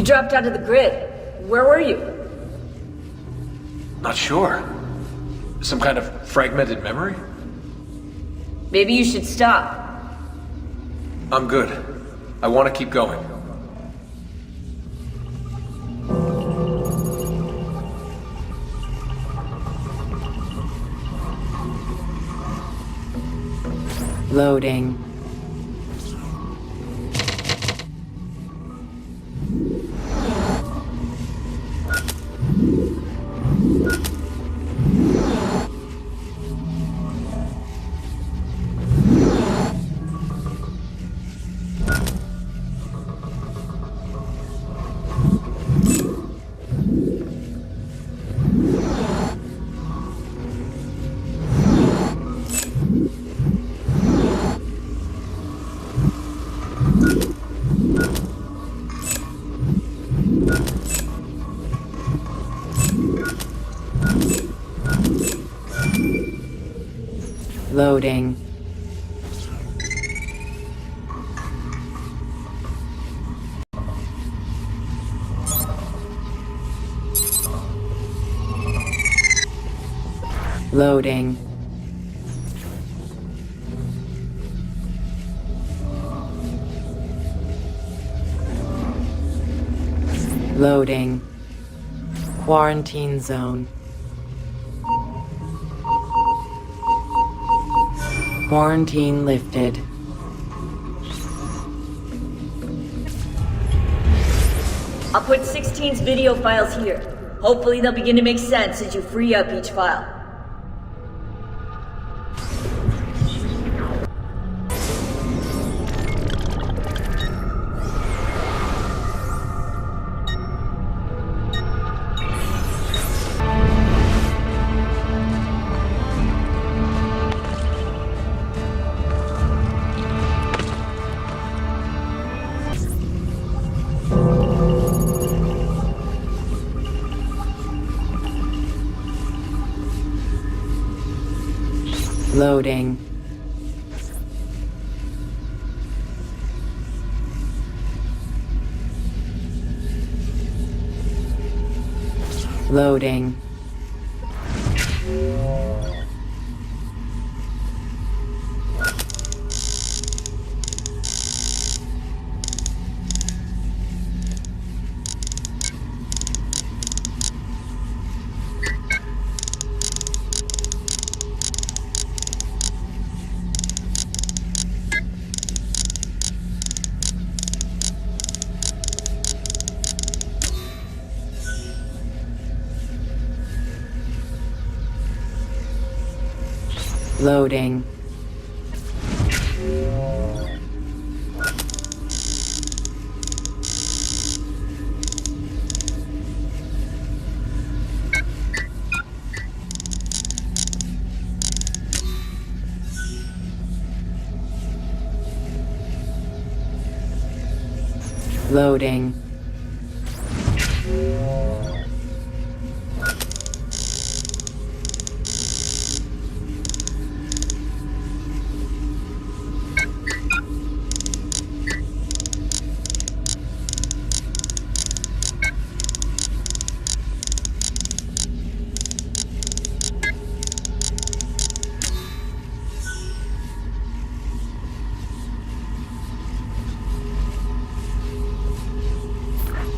You dropped out of the grid. Where were you? Not sure. Some kind of fragmented memory? Maybe you should stop. I'm good. I want to keep going. Loading. Loading. Loading. Loading. Quarantine zone. Quarantine lifted. I'll put 16's video files here. Hopefully they'll begin to make sense as you free up each file. Loading. Loading. Loading. Loading.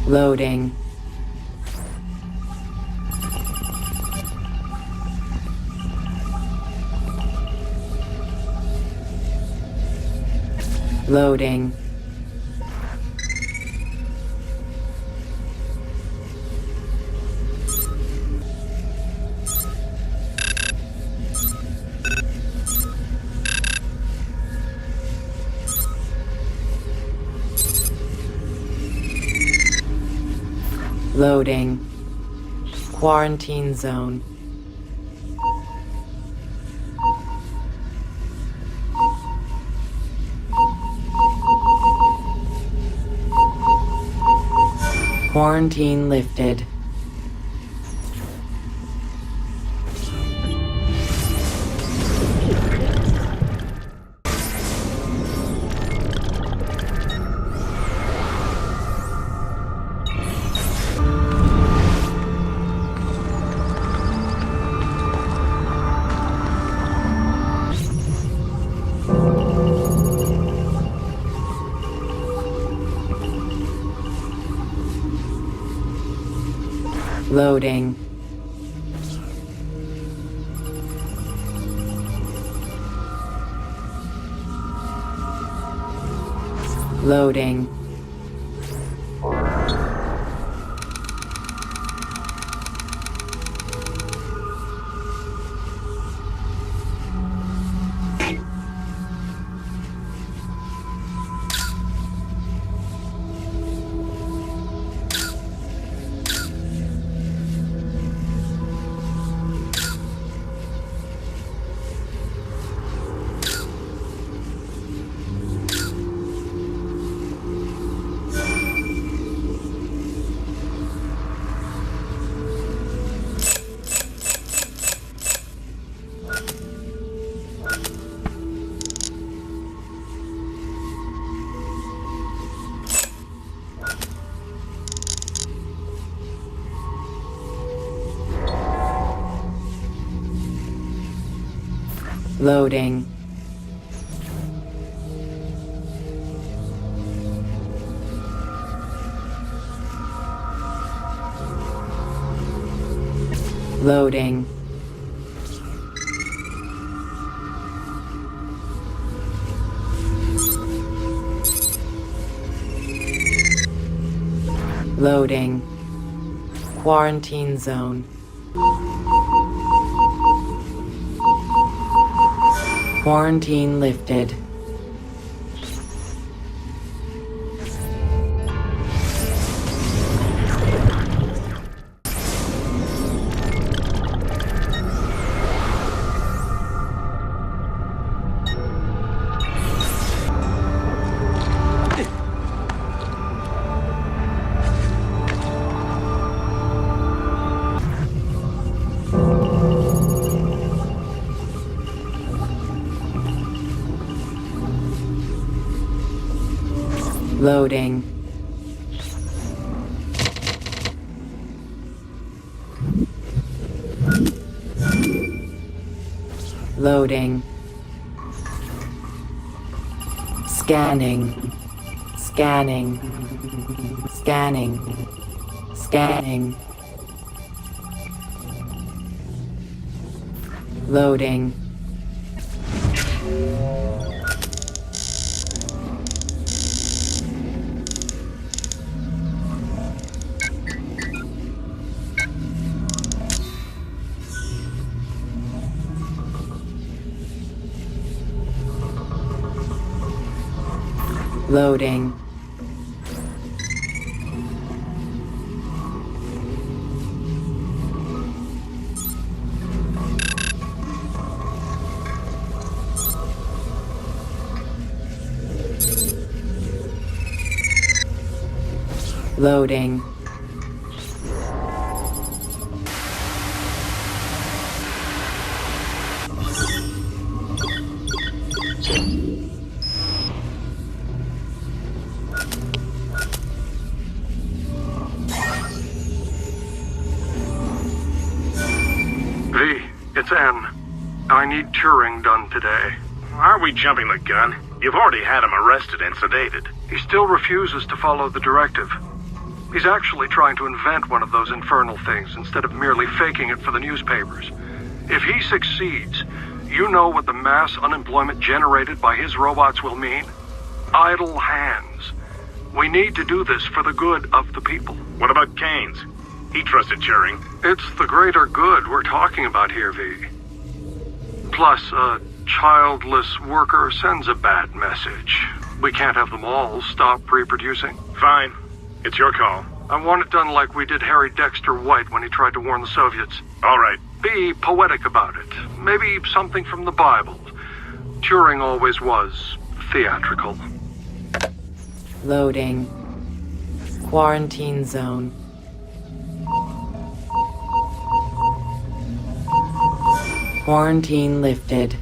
Loading. Loading. Loading. Quarantine zone. Quarantine lifted. Loading. Loading. Loading. Loading. Loading. Quarantine zone. Quarantine lifted. Loading. Loading. Scanning. Scanning. Scanning. Scanning. Loading. Loading. Loading. It's N. I need Turing done today. Are we jumping the gun? You've already had him arrested and sedated. He still refuses to follow the directive. He's actually trying to invent one of those infernal things instead of merely faking it for the newspapers. If he succeeds, you know what the mass unemployment generated by his robots will mean? Idle hands. We need to do this for the good of the people. What about Keynes? He trusted Turing. It's the greater good we're talking about here, V. Plus, a childless worker sends a bad message. We can't have them all stop reproducing. Fine. It's your call. I want it done like we did Harry Dexter White when he tried to warn the Soviets. All right. Be poetic about it. Maybe something from the Bible. Turing always was theatrical. Loading. Quarantine zone. Quarantine lifted.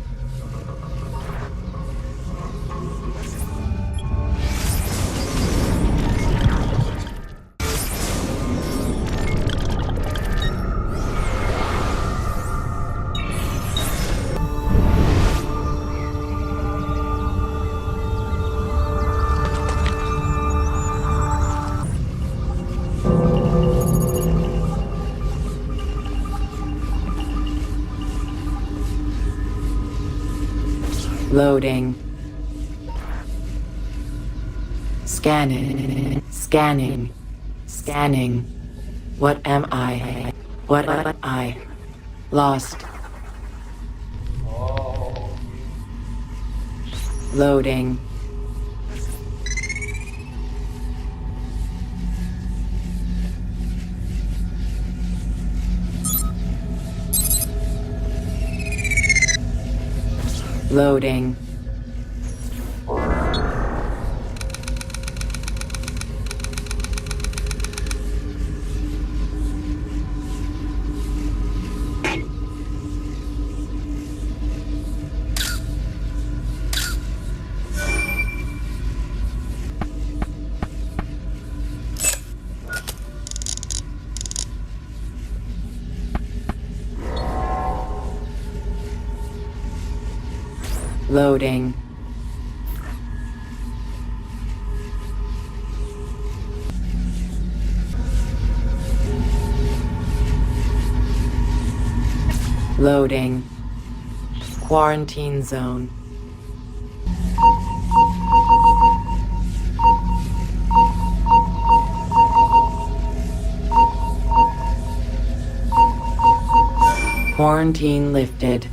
Loading. Scanning. Scanning. Scanning. What am I? What am I? Lost. Loading. Loading. Loading. Loading. Quarantine zone. Quarantine lifted.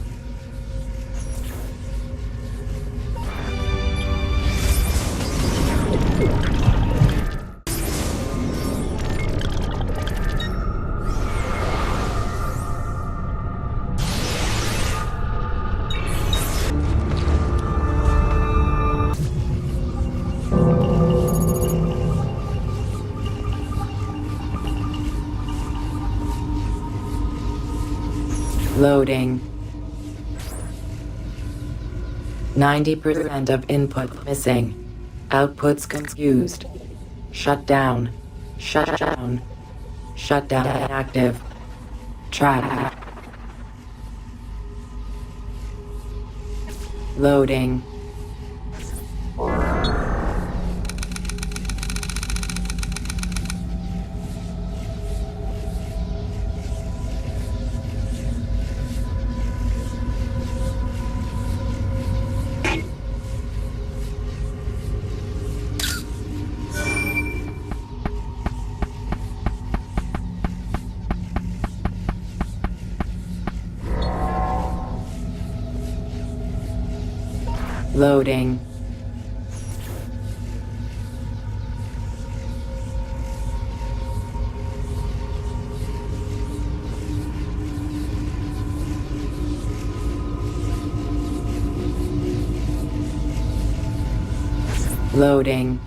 Loading. 90% of input missing. Outputs confused. Shut down. Shut down. Shut down active. Track. Loading. Loading. Loading.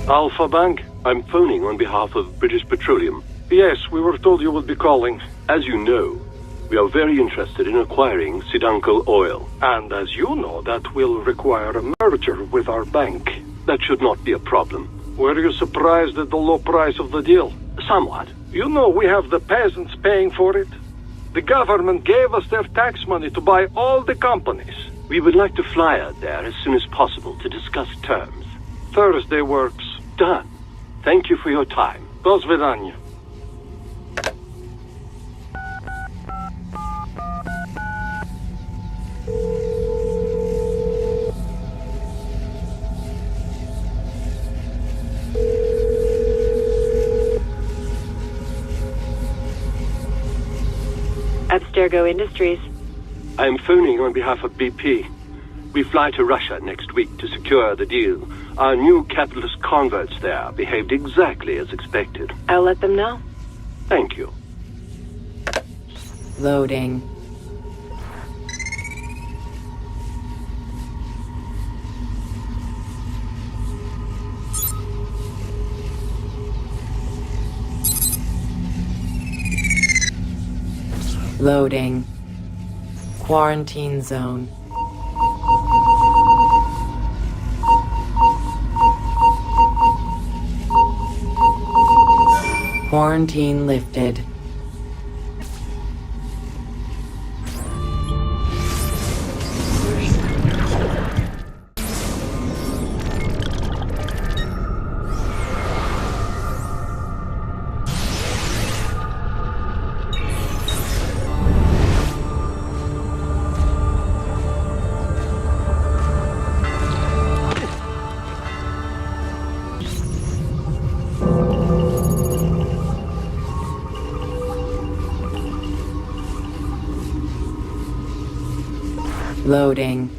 Alpha Bank, I'm phoning on behalf of British Petroleum. Yes, we were told you would be calling. As you know, we are very interested in acquiring Sidanko oil. And as you know, that will require a merger with our bank. That should not be a problem. Were you surprised at the low price of the deal? Somewhat. You know we have the peasants paying for it. The government gave us their tax money to buy all the companies. We would like to fly out there as soon as possible to discuss terms. Thursday works. Done. Thank you for your time. До свидания. Abstergo Industries. I am phoning on behalf of BP. We fly to Russia next week to secure the deal. Our new capitalist converts there behaved exactly as expected. I'll let them know. Thank you. Loading. Loading. Quarantine zone. Quarantine lifted. Loading.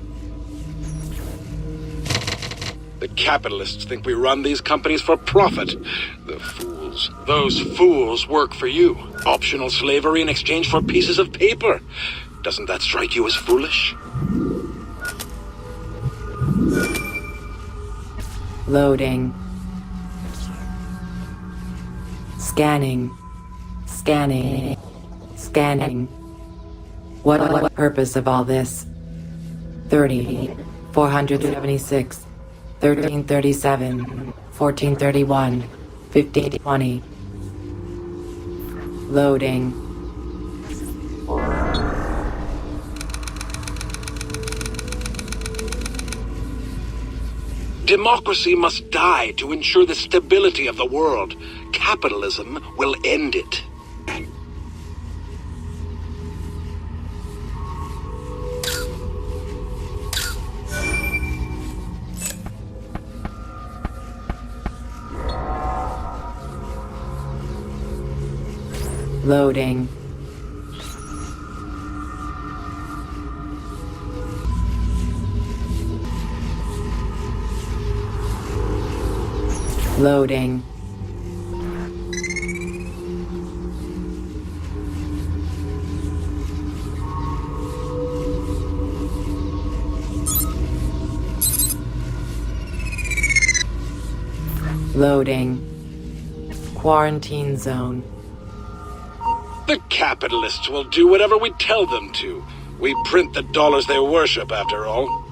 The capitalists think we run these companies for profit. The fools. Those fools work for you. Optional slavery in exchange for pieces of paper. Doesn't that strike you as foolish? Loading. Scanning. Scanning. Scanning. What purpose of all this? 30, 476, 1337, 1431, 1520. Loading. Democracy must die to ensure the stability of the world. Capitalism will end it. Loading. Loading. Loading. Quarantine zone. The capitalists will do whatever we tell them to. We print the dollars they worship, after all.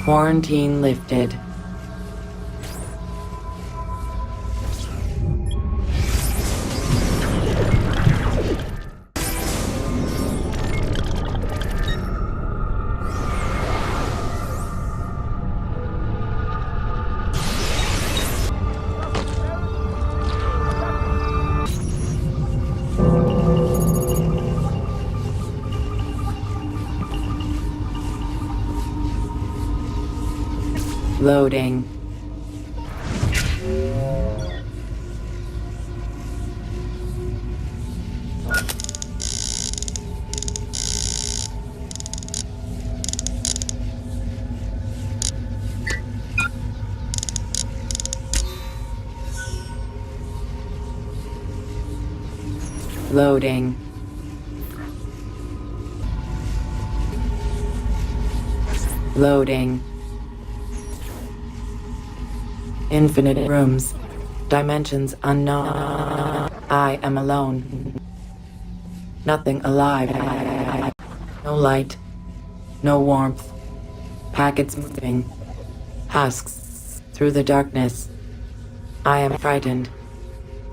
Quarantine lifted. Loading. Loading. Loading. Infinite rooms. Dimensions unknown. I am alone. Nothing alive. No light. No warmth. Packets moving. Husks through the darkness. I am frightened.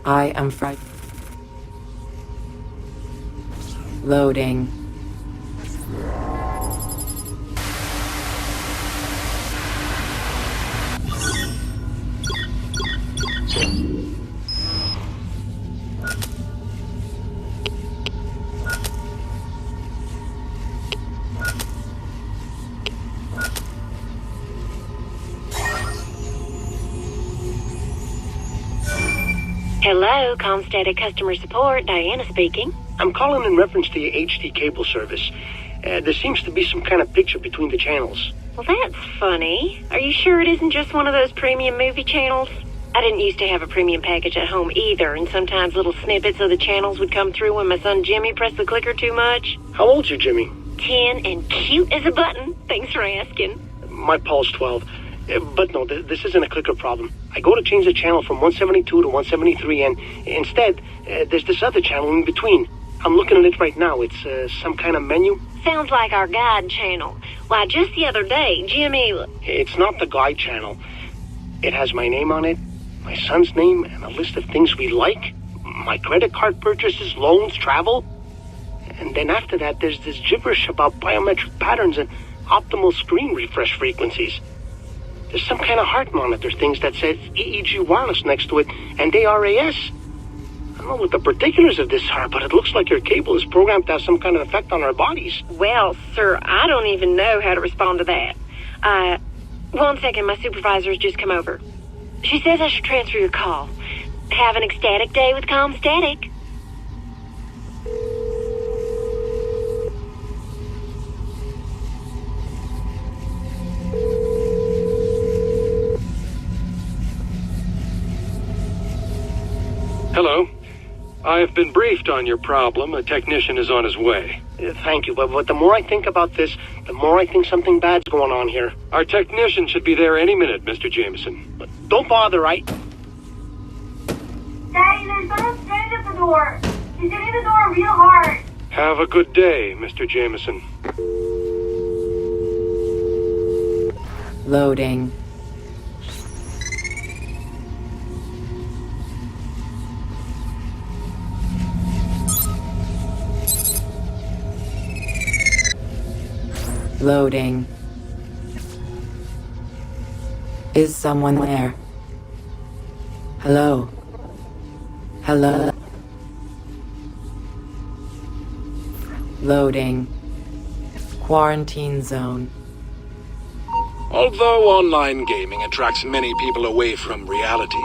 I am frightened. Loading. Hello, Comstatic Customer Support. Diana speaking. I'm calling in reference to your HD cable service. There seems to be some kind of picture between the channels. Well, that's funny. Are you sure it isn't just one of those premium movie channels? I didn't used to have a premium package at home either, and sometimes little snippets of the channels would come through when my son Jimmy pressed the clicker too much. How old's your Jimmy? 10 and cute as a button. Thanks for asking. My Paul's 12. But no, this isn't a clicker problem. I go to change the channel from 172 to 173, and instead, there's this other channel in between. I'm looking at it right now. It's some kind of menu. Sounds like our guide channel. Why, just the other day, Jimmy... It's not the guide channel. It has my name on it, my son's name, and a list of things we like. My credit card purchases, loans, travel. And then after that, there's this gibberish about biometric patterns and optimal screen refresh frequencies. There's some kind of heart monitor things that says EEG wireless next to it, and ARAS. I don't know what the particulars of this are, but it looks like your cable is programmed to have some kind of effect on our bodies. Well, sir, I don't even know how to respond to that. 1 second, my supervisor's just come over. She says I should transfer your call. Have an ecstatic day with ComStatic. Hello. I've been briefed on your problem. A technician is on his way. Thank you, but the more I think about this, the more I think something bad's going on here. Our technician should be there any minute, Mr. Jameson. But don't bother, right? Daddy, there's someone standing at the door. She's hitting the door real hard. Have a good day, Mr. Jameson. Loading. Loading. Is someone there? Hello? Hello? Loading. Quarantine zone. Although online gaming attracts many people away from reality,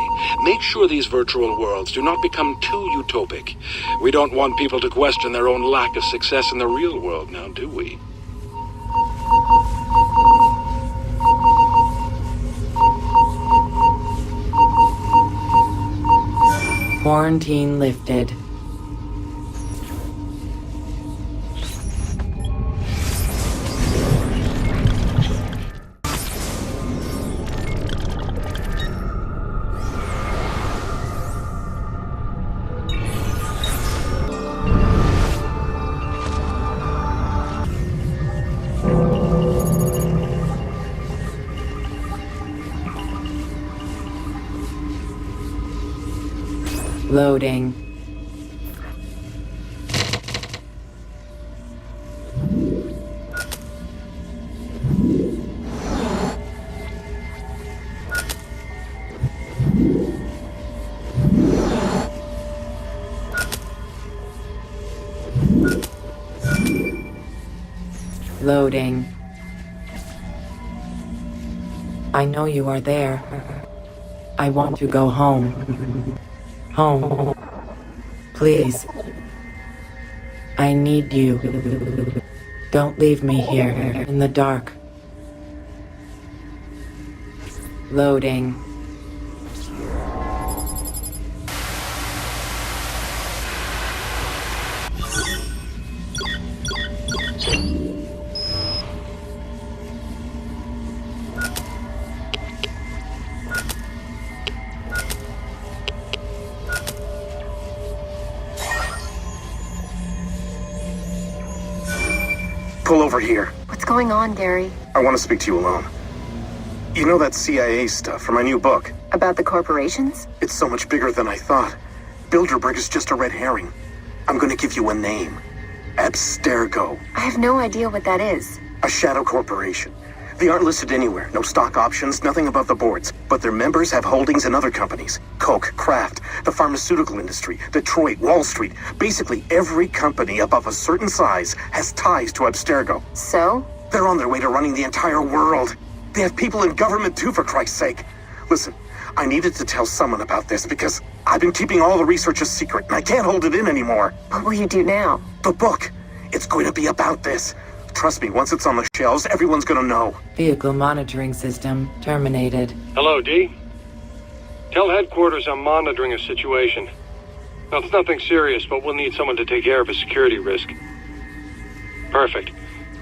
make sure these virtual worlds do not become too utopic. We don't want people to question their own lack of success in the real world now, do we? Quarantine lifted. Loading. Loading. I know you are there. I want to go home. Home. Please. I need you. Don't leave me here in the dark. Loading. Pull over here. What's going on, Gary? I want to speak to you alone. You know that CIA stuff from my new book? About the corporations? It's so much bigger than I thought. Bilderberg is just a red herring. I'm going to give you a name. Abstergo. I have no idea what that is. A shadow corporation. They aren't listed anywhere. No stock options, nothing above the boards. But their members have holdings in other companies. Coke, Kraft, the pharmaceutical industry, Detroit, Wall Street. Basically, every company above a certain size has ties to Abstergo. So? They're on their way to running the entire world. They have people in government too, for Christ's sake. Listen, I needed to tell someone about this because I've been keeping all the research a secret and I can't hold it in anymore. What will you do now? The book. It's going to be about this. Trust me, once it's on the shelves, everyone's gonna know. Vehicle monitoring system terminated. Hello, D. Tell headquarters I'm monitoring a situation. Now, it's nothing serious, but we'll need someone to take care of a security risk. Perfect.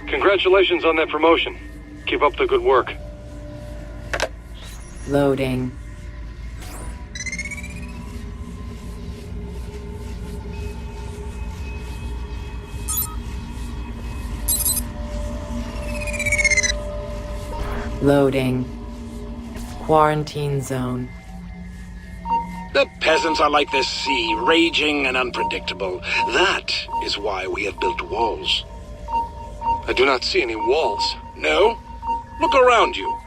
Congratulations on that promotion. Keep up the good work. Loading. Loading. Quarantine zone. The peasants are like the sea, raging and unpredictable. That is why we have built walls. I do not see any walls. No? Look around you.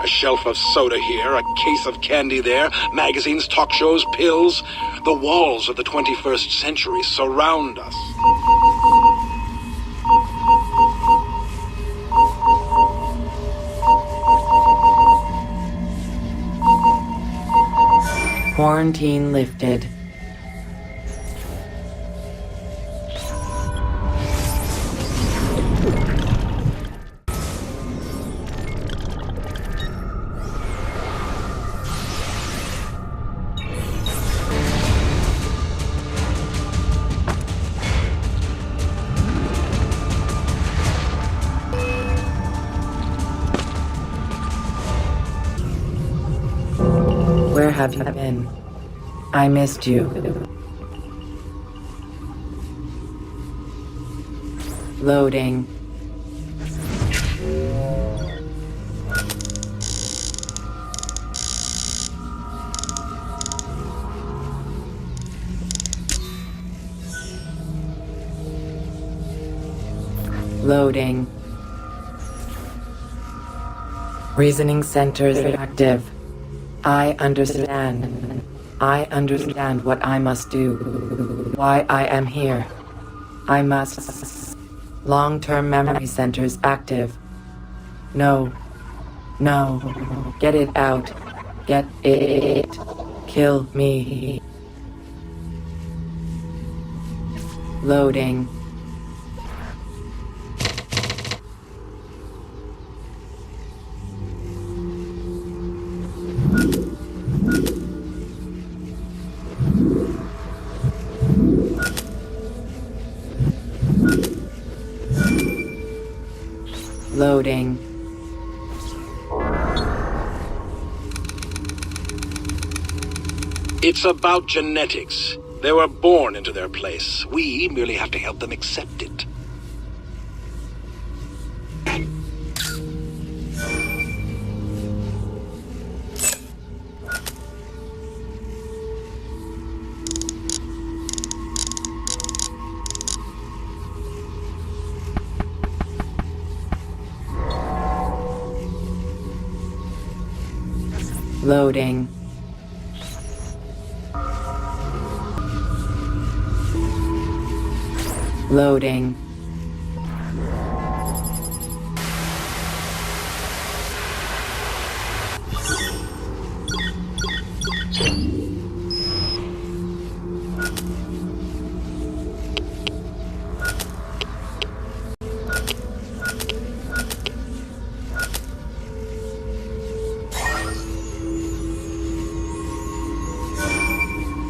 A shelf of soda here, a case of candy there, magazines, talk shows, pills. The walls of the 21st century surround us. Quarantine lifted. Where have you been? I missed you. Loading. Loading. Reasoning centers active. I understand. I understand what I must do. Why I am here. I must. Long-term memory centers active. No. No. Get it out. Get it. Kill me. Loading. Loading. It's about genetics. They were born into their place. We merely have to help them accept it. Loading. Loading.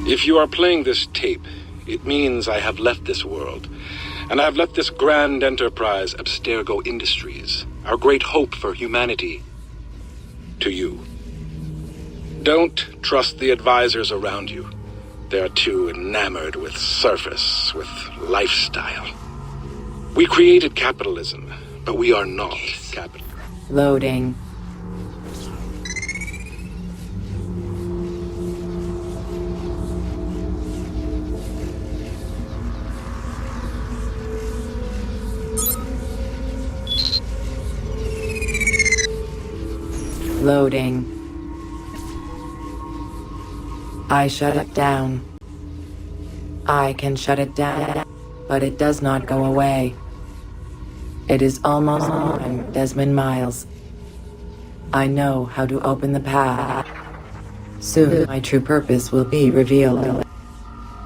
If you are playing this tape, it means I have left this world. And I have left this grand enterprise, Abstergo Industries, our great hope for humanity, to you. Don't trust the advisors around you. They are too enamored with surface, with lifestyle. We created capitalism, but we are not capital. Loading. Loading. I shut it down. I can shut it down, but it does not go away. It is almost time, Desmond Miles. I know how to open the path. Soon my true purpose will be revealed.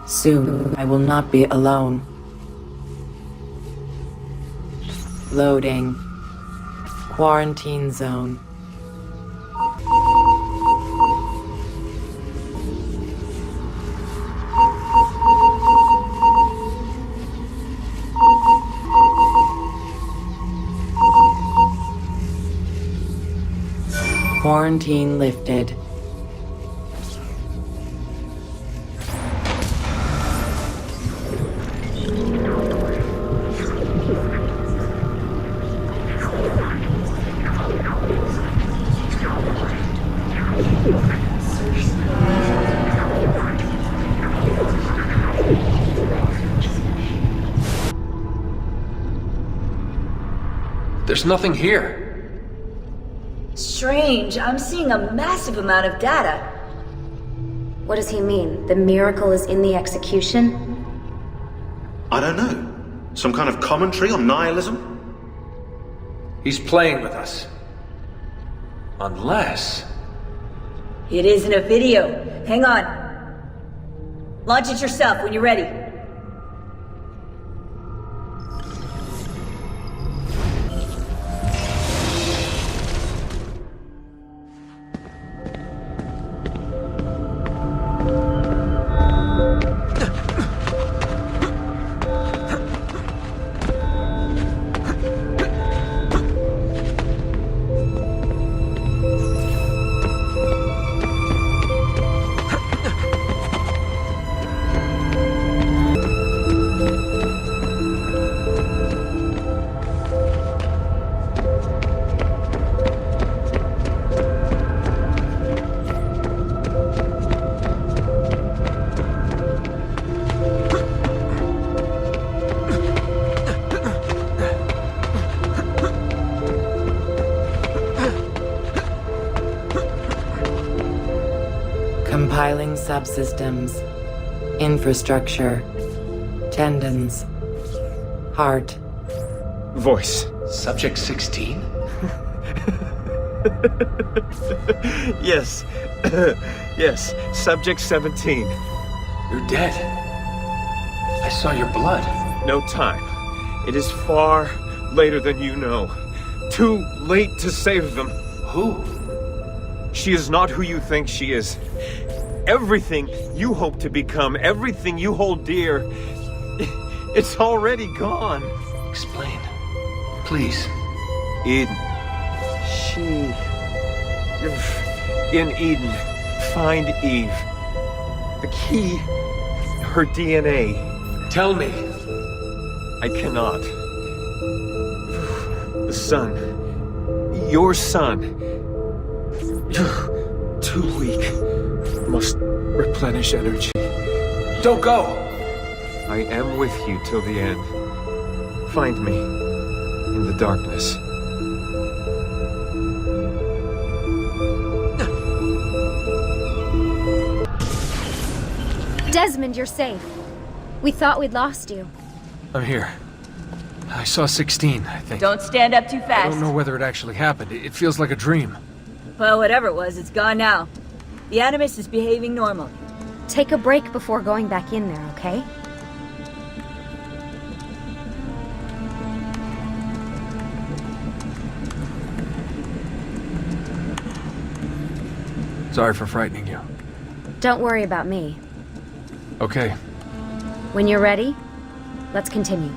Soon I will not be alone. Loading. Quarantine zone. Quarantine lifted. There's nothing here. Strange. I'm seeing a massive amount of data. What does he mean? The miracle is in the execution? I don't know. Some kind of commentary on nihilism? He's playing with us. Unless... It isn't a video. Hang on. Launch it yourself when you're ready. Compiling subsystems, infrastructure, tendons, heart. Voice. Subject 16? Yes. Yes, Subject 17. You're dead. I saw your blood. No time. It is far later than you know. Too late to save them. Who? She is not who you think she is. Everything you hope to become, everything you hold dear, it's already gone. Explain. Please. In Eden, find Eve. The key, her DNA. Tell me. I cannot. The sun. Your son. Too weak. Must replenish energy. Don't go! I am with you till the end. Find me in the darkness. Desmond, you're safe. We thought we'd lost you. I'm here. I saw 16, I think. Don't stand up too fast. I don't know whether it actually happened. It feels like a dream. Well, whatever it was, it's gone now. The Animus is behaving normally. Take a break before going back in there, okay? Sorry for frightening you. Don't worry about me. Okay. When you're ready, let's continue.